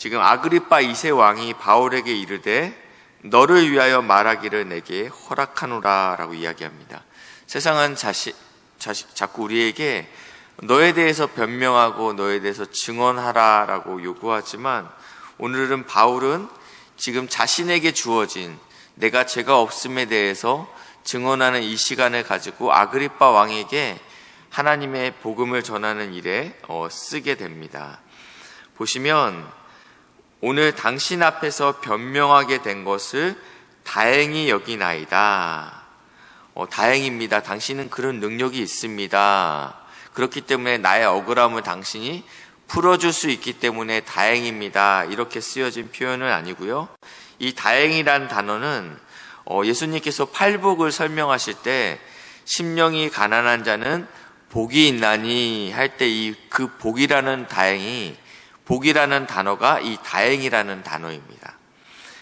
지금 아그리빠 2세 왕이 바울에게 이르되 너를 위하여 말하기를 내게 허락하노라 라고 이야기합니다. 세상은 자꾸 우리에게 너에 대해서 변명하고 너에 대해서 증언하라 라고 요구하지만, 오늘은 바울은 지금 자신에게 주어진 내가 죄가 없음에 대해서 증언하는 이 시간을 가지고 아그리빠 왕에게 하나님의 복음을 전하는 일에 쓰게 됩니다. 보시면 오늘 당신 앞에서 변명하게 된 것을 다행히 여기나이다. 다행입니다. 당신은 그런 능력이 있습니다. 그렇기 때문에 나의 억울함을 당신이 풀어줄 수 있기 때문에 다행입니다. 이렇게 쓰여진 표현은 아니고요. 이 다행이란 단어는 예수님께서 팔복을 설명하실 때 심령이 가난한 자는 복이 있나니 할 때 그 복이라는 단어가 이 다행이라는 단어입니다.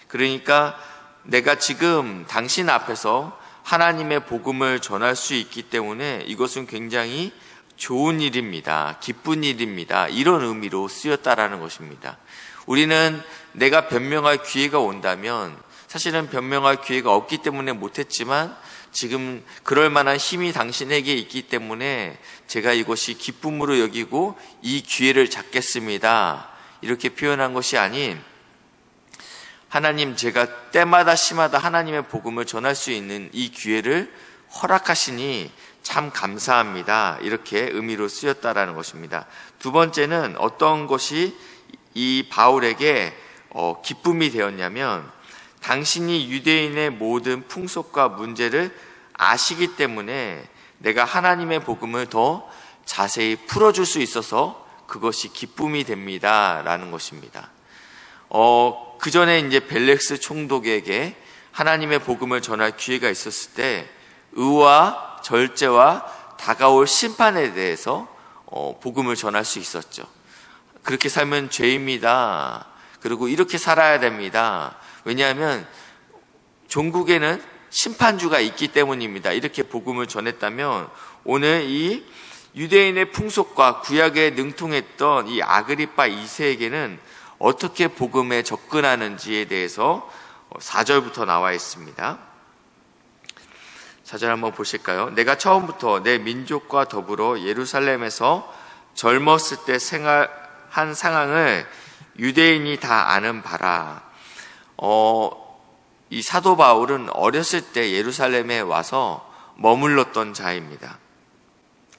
그러니까 내가 지금 당신 앞에서 하나님의 복음을 전할 수 있기 때문에 이것은 굉장히 좋은 일입니다. 기쁜 일입니다. 이런 의미로 쓰였다라는 것입니다. 우리는 내가 변명할 기회가 온다면, 사실은 변명할 기회가 없기 때문에 못했지만 지금 그럴 만한 힘이 당신에게 있기 때문에 제가 이것이 기쁨으로 여기고 이 기회를 잡겠습니다. 이렇게 표현한 것이 아닌, 하나님, 제가 때마다 시마다 하나님의 복음을 전할 수 있는 이 기회를 허락하시니 참 감사합니다. 이렇게 의미로 쓰였다라는 것입니다. 두 번째는 어떤 것이 이 바울에게 기쁨이 되었냐면, 당신이 유대인의 모든 풍속과 문제를 아시기 때문에 내가 하나님의 복음을 더 자세히 풀어줄 수 있어서 그것이 기쁨이 됩니다. 라는 것입니다. 그 전에 이제 벨렉스 총독에게 하나님의 복음을 전할 기회가 있었을 때 의와 절제와 다가올 심판에 대해서 복음을 전할 수 있었죠. 그렇게 살면 죄입니다. 그리고 이렇게 살아야 됩니다. 왜냐하면 종국에는 심판주가 있기 때문입니다. 이렇게 복음을 전했다면, 오늘 이 유대인의 풍속과 구약에 능통했던 이 아그리빠 2세에게는 어떻게 복음에 접근하는지에 대해서 4절부터 나와 있습니다. 4절 한번 보실까요? 내가 처음부터 내 민족과 더불어 예루살렘에서 젊었을 때 생활한 상황을 유대인이 다 아는 바라. 이 사도 바울은 어렸을 때 예루살렘에 와서 머물렀던 자입니다.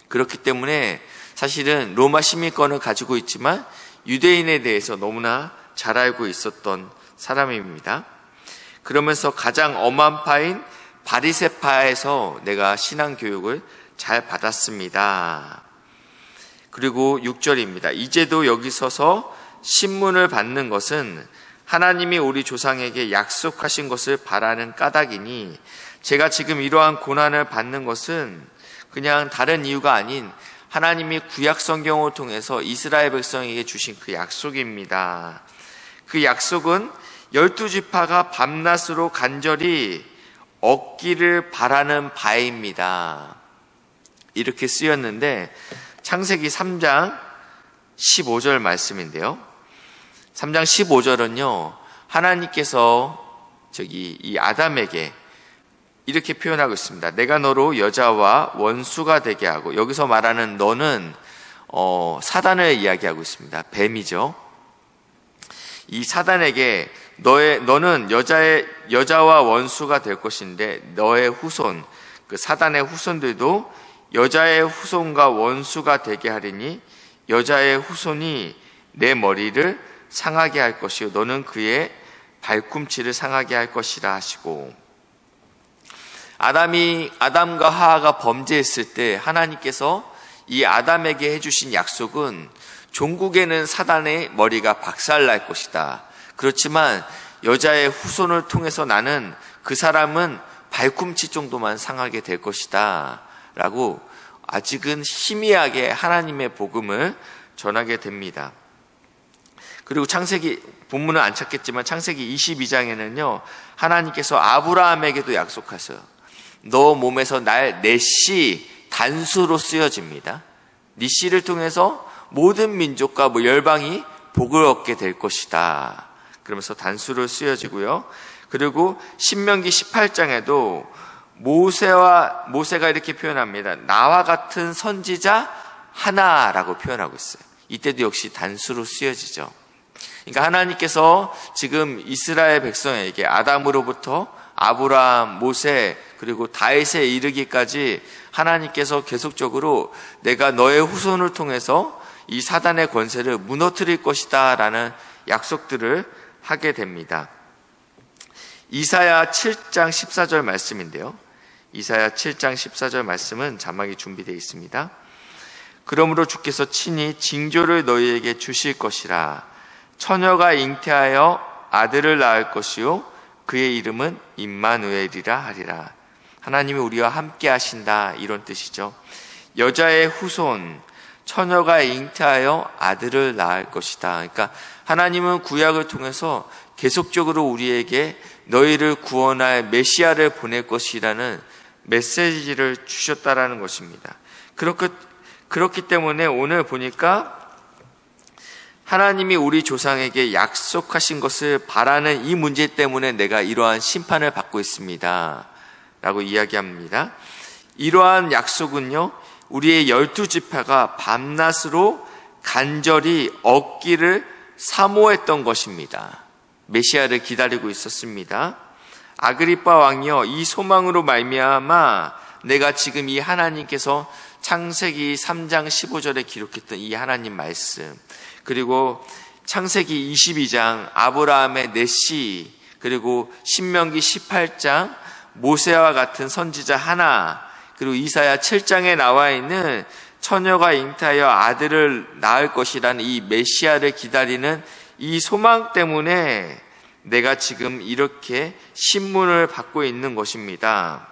그렇기 때문에 사실은 로마 시민권을 가지고 있지만 유대인에 대해서 너무나 잘 알고 있었던 사람입니다. 그러면서 가장 엄한 파인 바리새파에서 내가 신앙 교육을 잘 받았습니다. 그리고 6절입니다. 이제도 여기 서서 신문을 받는 것은 하나님이 우리 조상에게 약속하신 것을 바라는 까닭이니, 제가 지금 이러한 고난을 받는 것은 그냥 다른 이유가 아닌 하나님이 구약 성경을 통해서 이스라엘 백성에게 주신 그 약속입니다. 그 약속은 12지파가 밤낮으로 간절히 얻기를 바라는 바입니다. 이렇게 쓰였는데, 창세기 3장 15절 말씀인데요. 3장 15절은요, 하나님께서 이 아담에게 이렇게 표현하고 있습니다. 내가 너로 여자와 원수가 되게 하고, 여기서 말하는 너는 사단을 이야기하고 있습니다. 뱀이죠. 이 사단에게 너는 여자와 원수가 될 것인데, 너의 후손, 그 사단의 후손들도 여자의 후손과 원수가 되게 하리니 여자의 후손이 내 머리를 상하게 할 것이요 너는 그의 발꿈치를 상하게 할 것이라 하시고, 아담과 하하가 범죄했을 때 하나님께서 이 아담에게 해주신 약속은 종국에는 사단의 머리가 박살날 것이다. 그렇지만 여자의 후손을 통해서 나는 그 사람은 발꿈치 정도만 상하게 될 것이다 라고 아직은 희미하게 하나님의 복음을 전하게 됩니다. 그리고 창세기, 본문은 안 찾겠지만 창세기 22장에는요 하나님께서 아브라함에게도 약속하세요. 너 몸에서 내 씨 단수로 쓰여집니다. 네 씨를 통해서 모든 민족과 열방이 복을 얻게 될 것이다. 그러면서 단수로 쓰여지고요. 그리고 신명기 18장에도 모세가 이렇게 표현합니다. 나와 같은 선지자 하나라고 표현하고 있어요. 이때도 역시 단수로 쓰여지죠. 그러니까 하나님께서 지금 이스라엘 백성에게 아담으로부터 아브라함, 모세, 그리고 다윗에 이르기까지 하나님께서 계속적으로 내가 너의 후손을 통해서 이 사단의 권세를 무너뜨릴 것이다 라는 약속들을 하게 됩니다. 이사야 7장 14절 말씀인데요. 이사야 7장 14절 말씀은 자막이 준비되어 있습니다. 그러므로 주께서 친히 징조를 너희에게 주실 것이라. 처녀가 잉태하여 아들을 낳을 것이요 그의 이름은 임마누엘이라 하리라. 하나님이 우리와 함께 하신다, 이런 뜻이죠. 여자의 후손, 처녀가 잉태하여 아들을 낳을 것이다. 그러니까 하나님은 구약을 통해서 계속적으로 우리에게 너희를 구원할 메시아를 보낼 것이라는 메시지를 주셨다라는 것입니다. 그렇기 때문에 오늘 보니까 하나님이 우리 조상에게 약속하신 것을 바라는 이 문제 때문에 내가 이러한 심판을 받고 있습니다 라고 이야기합니다. 이러한 약속은요, 우리의 12지파가 밤낮으로 간절히 얻기를 사모했던 것입니다. 메시아를 기다리고 있었습니다. 아그리빠 왕이여, 이 소망으로 말미암아 내가 지금 이 하나님께서 창세기 3장 15절에 기록했던 이 하나님 말씀, 그리고 창세기 22장 아브라함의 넷시, 그리고 신명기 18장 모세와 같은 선지자 하나, 그리고 이사야 7장에 나와 있는 처녀가 잉태하여 아들을 낳을 것이라는 이 메시아를 기다리는 이 소망 때문에 내가 지금 이렇게 신문을 받고 있는 것입니다.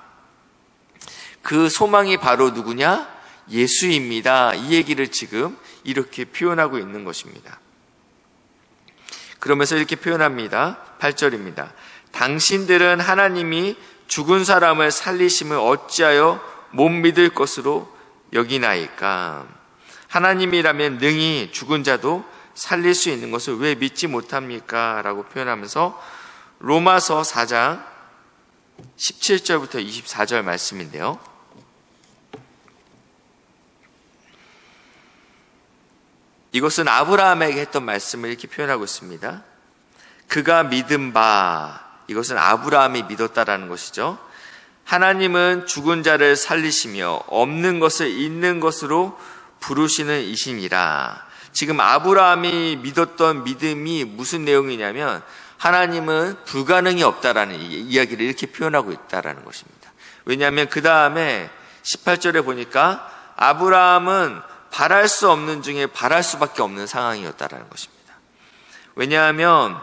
그 소망이 바로 누구냐? 예수입니다. 이 얘기를 지금 이렇게 표현하고 있는 것입니다. 그러면서 이렇게 표현합니다. 8절입니다. 당신들은 하나님이 죽은 사람을 살리심을 어찌하여 못 믿을 것으로 여기나이까? 하나님이라면 능히 죽은 자도 살릴 수 있는 것을 왜 믿지 못합니까? 라고 표현하면서 로마서 4장 17절부터 24절 말씀인데요. 이것은 아브라함에게 했던 말씀을 이렇게 표현하고 있습니다. 그가 믿은 바, 이것은 아브라함이 믿었다라는 것이죠. 하나님은 죽은 자를 살리시며 없는 것을 있는 것으로 부르시는 이시니라. 지금 아브라함이 믿었던 믿음이 무슨 내용이냐면 하나님은 불가능이 없다라는 이야기를 이렇게 표현하고 있다라는 것입니다. 왜냐하면 그 다음에 18절에 보니까 아브라함은 바랄 수 없는 중에 바랄 수밖에 없는 상황이었다라는 것입니다. 왜냐하면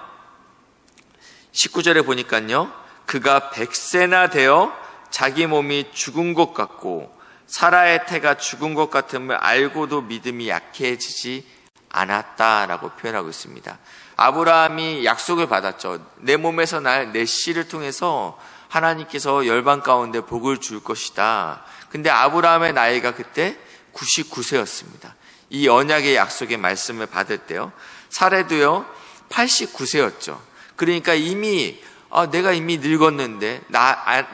19절에 보니까요, 그가 100세나 되어 자기 몸이 죽은 것 같고 사라의 태가 죽은 것 같음을 알고도 믿음이 약해지지 않았다라고 표현하고 있습니다. 아브라함이 약속을 받았죠. 내 몸에서 날 내 씨를 통해서 하나님께서 열방 가운데 복을 줄 것이다. 근데 아브라함의 나이가 그때 99세였습니다. 이 언약의 약속의 말씀을 받을 때요, 사례도요 89세였죠. 그러니까 이미 내가 이미 늙었는데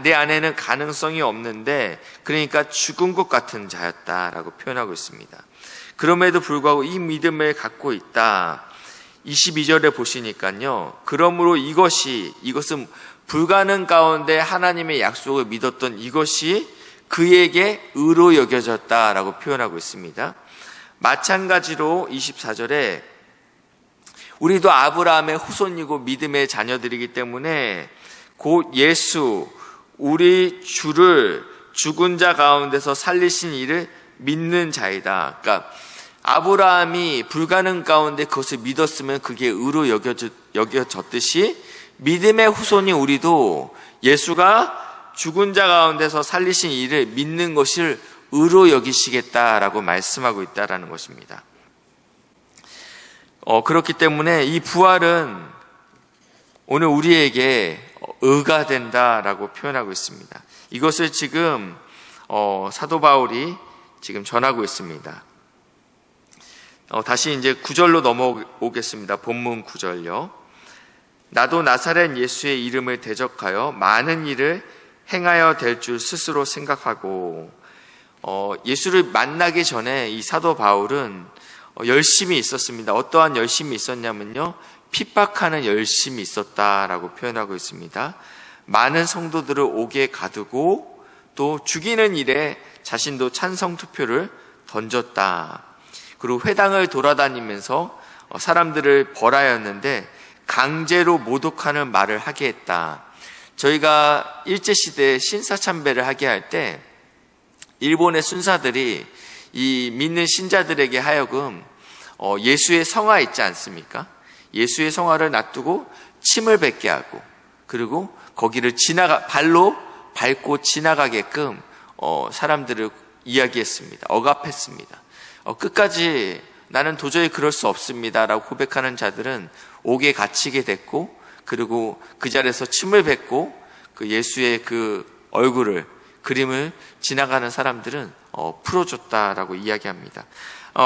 내 안에는 가능성이 없는데, 그러니까 죽은 것 같은 자였다라고 표현하고 있습니다. 그럼에도 불구하고 이 믿음을 갖고 있다. 22절에 보시니까요, 그러므로 이것은 불가능 가운데 하나님의 약속을 믿었던 이것이 그에게 의로 여겨졌다라고 표현하고 있습니다. 마찬가지로 24절에 우리도 아브라함의 후손이고 믿음의 자녀들이기 때문에 곧 예수, 우리 주를 죽은 자 가운데서 살리신 이를 믿는 자이다. 그러니까 아브라함이 불가능 가운데 그것을 믿었으면 그게 의로 여겨졌듯이 믿음의 후손이 우리도 예수가 죽은 자 가운데서 살리신 이를 믿는 것을 의로 여기시겠다라고 말씀하고 있다라는 것입니다. 그렇기 때문에 이 부활은 오늘 우리에게 의가 된다라고 표현하고 있습니다. 이것을 지금 사도 바울이 지금 전하고 있습니다. 다시 이제 9절로 넘어오겠습니다. 본문 9절요. 나도 나사렛 예수의 이름을 대적하여 많은 일을 행하여 될 줄 스스로 생각하고, 예수를 만나기 전에 이 사도 바울은 열심히 있었습니다. 어떠한 열심이 있었냐면요, 핍박하는 열심이 있었다라고 표현하고 있습니다. 많은 성도들을 옥에 가두고 또 죽이는 일에 자신도 찬성 투표를 던졌다. 그리고 회당을 돌아다니면서 사람들을 벌하였는데 강제로 모독하는 말을 하게 했다. 저희가 일제시대에 신사참배를 하게 할 때 일본의 순사들이 이 믿는 신자들에게 하여금 예수의 성화 있지 않습니까? 예수의 성화를 놔두고 침을 뱉게 하고, 그리고 거기를 발로 밟고 지나가게끔 사람들을 이야기했습니다. 억압했습니다. 끝까지 나는 도저히 그럴 수 없습니다 라고 고백하는 자들은 옥에 갇히게 됐고, 그리고 그 자리에서 침을 뱉고 그 예수의 그 얼굴을, 그림을 지나가는 사람들은 풀어줬다라고 이야기합니다.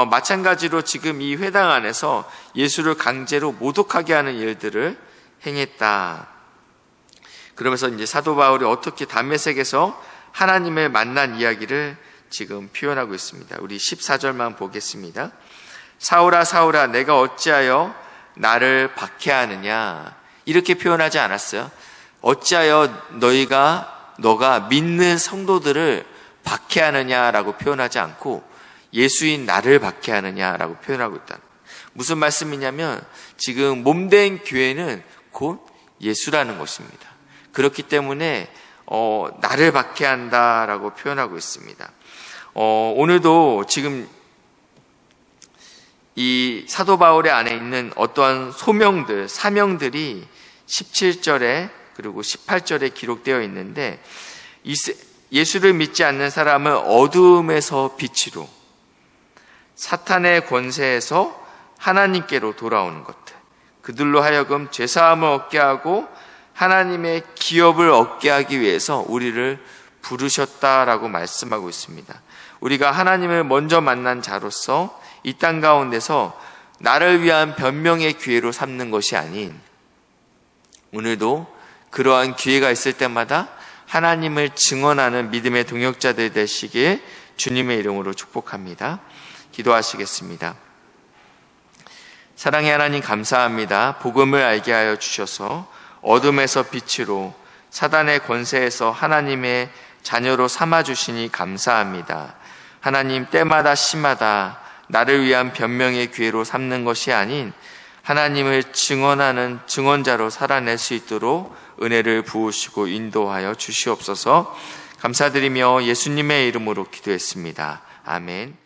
마찬가지로 지금 이 회당 안에서 예수를 강제로 모독하게 하는 일들을 행했다. 그러면서 이제 사도 바울이 어떻게 다메섹에서 하나님을 만난 이야기를 지금 표현하고 있습니다. 우리 14절만 보겠습니다. 사울아 사울아 내가 어찌하여 나를 박해하느냐, 이렇게 표현하지 않았어요. 어찌하여 너가 믿는 성도들을 박해하느냐라고 표현하지 않고 예수인 나를 박해하느냐라고 표현하고 있다. 무슨 말씀이냐면 지금 몸된 교회는 곧 예수라는 것입니다. 그렇기 때문에 나를 박해한다라고 표현하고 있습니다. 오늘도 지금 이 사도 바울의 안에 있는 어떠한 소명들, 사명들이 17절에 그리고 18절에 기록되어 있는데, 예수를 믿지 않는 사람은 어두움에서 빛으로, 사탄의 권세에서 하나님께로 돌아오는 것들, 그들로 하여금 죄사함을 얻게 하고 하나님의 기업을 얻게 하기 위해서 우리를 부르셨다라고 말씀하고 있습니다. 우리가 하나님을 먼저 만난 자로서 이 땅 가운데서 나를 위한 변명의 기회로 삼는 것이 아닌, 오늘도 그러한 기회가 있을 때마다 하나님을 증언하는 믿음의 동역자들 되시기에 주님의 이름으로 축복합니다. 기도하시겠습니다. 사랑의 하나님 감사합니다. 복음을 알게 하여 주셔서 어둠에서 빛으로, 사단의 권세에서 하나님의 자녀로 삼아주시니 감사합니다. 하나님, 때마다 시마다 나를 위한 변명의 기회로 삼는 것이 아닌 하나님을 증언하는 증언자로 살아낼 수 있도록 은혜를 부으시고 인도하여 주시옵소서. 감사드리며 예수님의 이름으로 기도했습니다. 아멘.